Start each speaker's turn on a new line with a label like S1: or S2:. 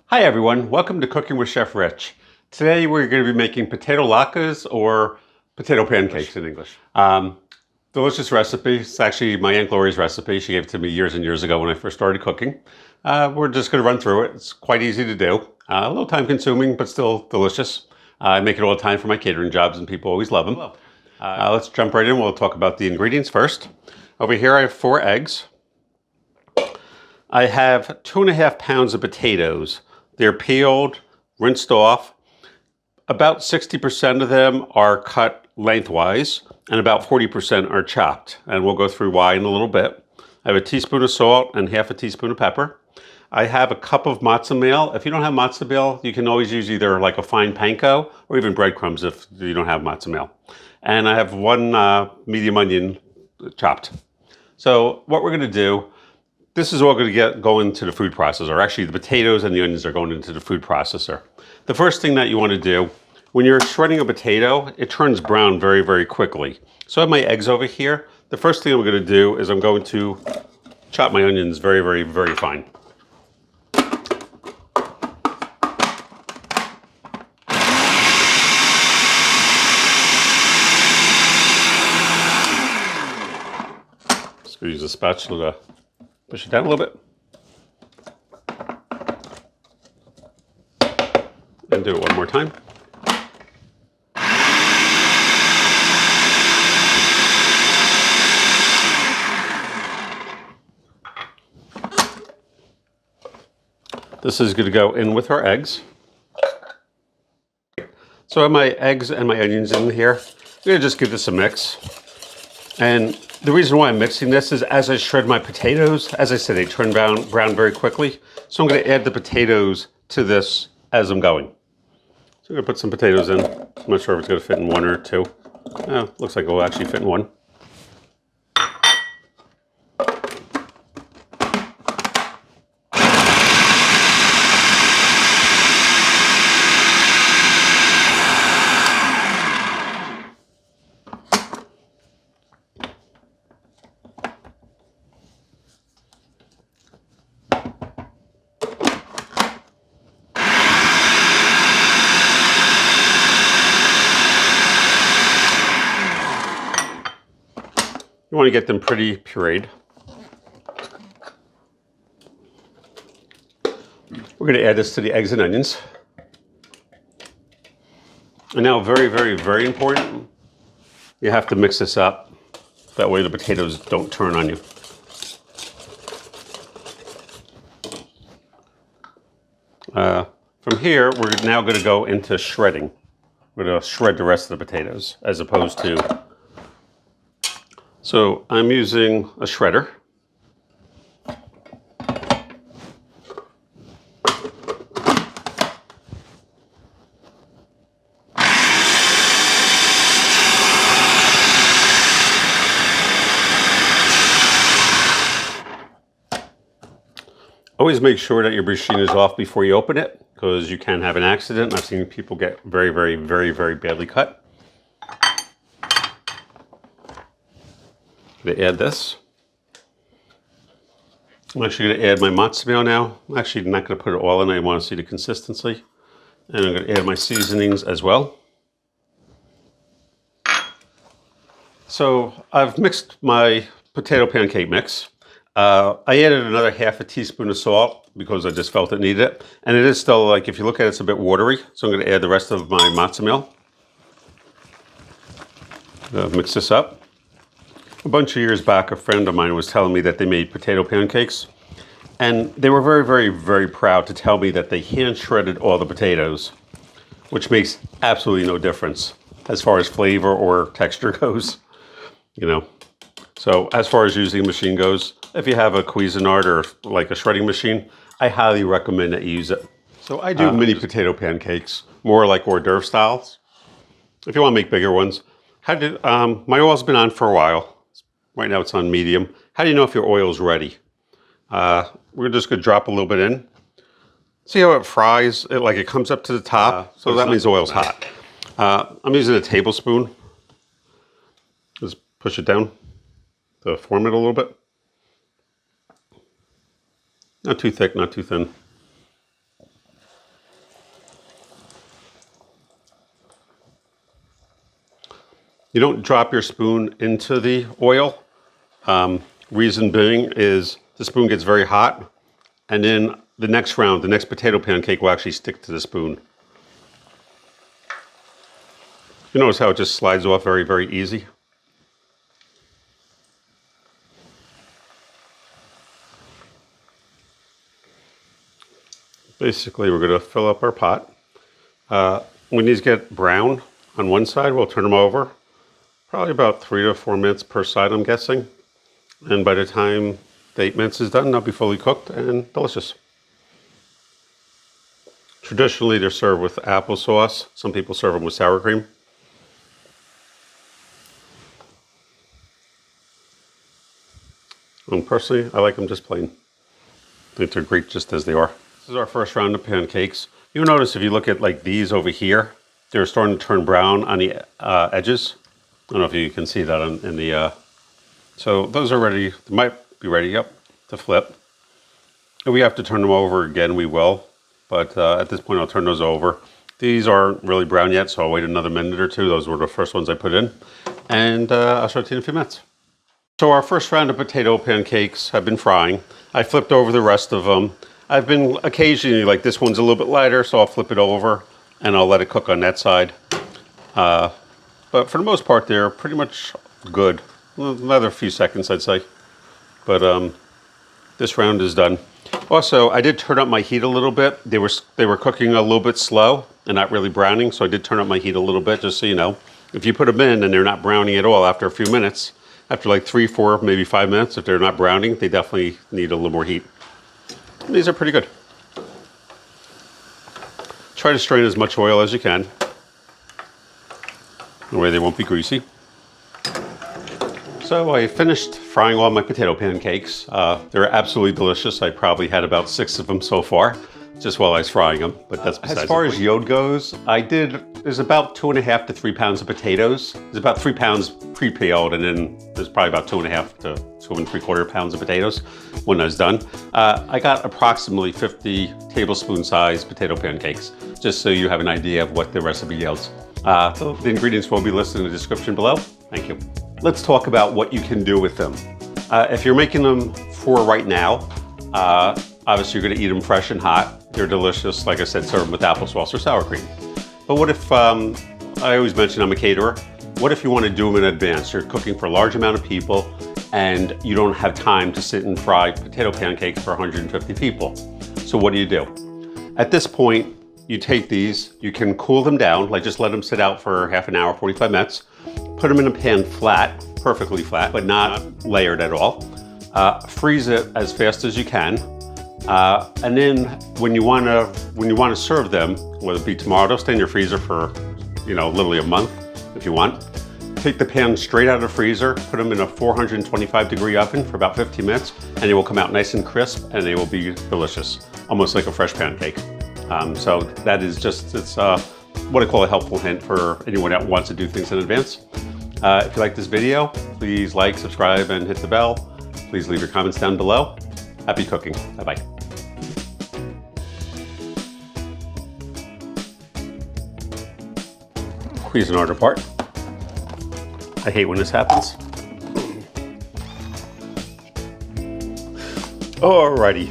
S1: Hi everyone, welcome to Cooking with Chef Rich. Today we're going to be making potato latkes, or potato pancakes in English. Delicious recipe. It's actually my Aunt Gloria's recipe. She gave it to me years and years ago when I first started cooking. We're just going to run through it. It's quite easy to do. A little time consuming, but still delicious. I make it all the time for my catering jobs and people always love them. Let's jump right in. We'll talk about the ingredients first. Over here I have 4 eggs. I have 2.5 pounds of potatoes. They're peeled, rinsed off. About 60% of them are cut lengthwise, and about 40% are chopped. And we'll go through why in a little bit. I have a teaspoon of salt and half a teaspoon of pepper. I have a cup of matzo meal. If you don't have matzo meal, you can always use either like a fine panko or even breadcrumbs if you don't have matzo meal. And I have 1 medium onion chopped. So what we're going to do, this is all going to go into the food processor. Actually, the potatoes and the onions are going into the food processor. The first thing that you want to do, when you're shredding a potato, it turns brown very, very quickly. So I have my eggs over here. The first thing I'm going to do is I'm going to chop my onions very, very, very fine. Just going to use a spatula to push it down a little bit. And do it one more time. This is going to go in with our eggs. So I have my eggs and my onions in here. I'm going to just give this a mix. And the reason why I'm mixing this is as I shred my potatoes, as I said, they turn brown very quickly. So I'm going to add the potatoes to this as I'm going. So I'm going to put some potatoes in. I'm not sure if it's going to fit in 1 or 2. Looks like it will actually fit in 1. You want to get them pretty pureed. We're going to add this to the eggs and onions. And now, very, very, very important, you have to mix this up. That way the potatoes don't turn on you. From here, we're now going to go into shredding. We're going to shred the rest of the potatoes as opposed to... So I'm using a shredder. Always make sure that your machine is off before you open it, because you can have an accident. I've seen people get very, very, very, very badly cut. I'm going to add this. I'm actually going to add my matzo meal now. I'm actually not going to put it all in. I want to see the consistency. And I'm going to add my seasonings as well. So I've mixed my potato pancake mix. I added another half a teaspoon of salt because I just felt it needed it. And it is still, like, if you look at it, it's a bit watery. So I'm going to add the rest of my matzo meal. Mix this up. A bunch of years back, a friend of mine was telling me that they made potato pancakes, and they were very, very, very proud to tell me that they hand shredded all the potatoes, which makes absolutely no difference as far as flavor or texture goes, you know. So as far as using a machine goes, if you have a Cuisinart or like a shredding machine, I highly recommend that you use it. So I do mini potato pancakes, more like hors d'oeuvre styles. If you want to make bigger ones, my oil's been on for a while. Right now it's on medium. How do you know if your oil's ready? We're just going to drop a little bit in. See how it fries? It comes up to the top. So that means the oil's hot. I'm using a tablespoon. Just push it down to form it a little bit. Not too thick, not too thin. You don't drop your spoon into the oil. Reason being is the spoon gets very hot, and then the next round, the next potato pancake will actually stick to the spoon. You notice how it just slides off very, very easy? Basically, we're going to fill up our pot. When these get brown on one side, we'll turn them over. Probably about 3 to 4 minutes per side, I'm guessing. And by the time the 8 minutes is done, they'll be fully cooked and delicious. Traditionally, they're served with applesauce. Some people serve them with sour cream. And personally, I like them just plain. I think they're great just as they are. This is our first round of pancakes. You'll notice if you look at like these over here, they're starting to turn brown on the edges. I don't know if you can see that in the, so those are ready, they might be ready, yep, to flip. If we have to turn them over again, we will. But at this point, I'll turn those over. These aren't really brown yet, so I'll wait another minute or two. Those were the first ones I put in. And I'll show it to you in a few minutes. So our first round of potato pancakes have been frying. I flipped over the rest of them. I've been occasionally, like this one's a little bit lighter, so I'll flip it over and I'll let it cook on that side. But for the most part, they're pretty much good. Another few seconds, I'd say. But this round is done. Also, I did turn up my heat a little bit. They were cooking a little bit slow and not really browning, so I did turn up my heat a little bit, just so you know. If you put them in and they're not browning at all after a few minutes, after like 3, 4, maybe 5 minutes, if they're not browning, they definitely need a little more heat. And these are pretty good. Try to strain as much oil as you can. That way they won't be greasy. So I finished frying all my potato pancakes. They're absolutely delicious. I probably had about 6 of them so far, just while I was frying them, but that's besides the point. As far as yield goes, there's about 2.5 to 3 pounds of potatoes. There's about 3 pounds pre-peeled, and then there's probably about 2.5 to 2 3/4 pounds of potatoes when I was done. I got approximately 50 tablespoon size potato pancakes, just so you have an idea of what the recipe yields. So the ingredients will be listed in the description below. Thank you. Let's talk about what you can do with them. If you're making them for right now, obviously you're gonna eat them fresh and hot. They're delicious. Like I said, serve them with applesauce or sour cream. But what if, I always mention I'm a caterer. What if you wanna do them in advance? You're cooking for a large amount of people and you don't have time to sit and fry potato pancakes for 150 people. So what do? At this point, you take these, you can cool them down, like just let them sit out for half an hour, 45 minutes. Put them in a pan flat, perfectly flat, but not layered at all. Freeze it as fast as you can. And then when you wanna serve them, whether it be tomorrow, they'll stay in your freezer for, literally a month if you want. Take the pan straight out of the freezer, put them in a 425-degree oven for about 15 minutes, and they will come out nice and crisp, and they will be delicious, almost like a fresh pancake. So that is just, it's what I call a helpful hint for anyone that wants to do things in advance. If you like this video, please like, subscribe, and hit the bell. Please leave your comments down below. Happy cooking. Bye-bye. Squeeze an order part. I hate when this happens. Alrighty.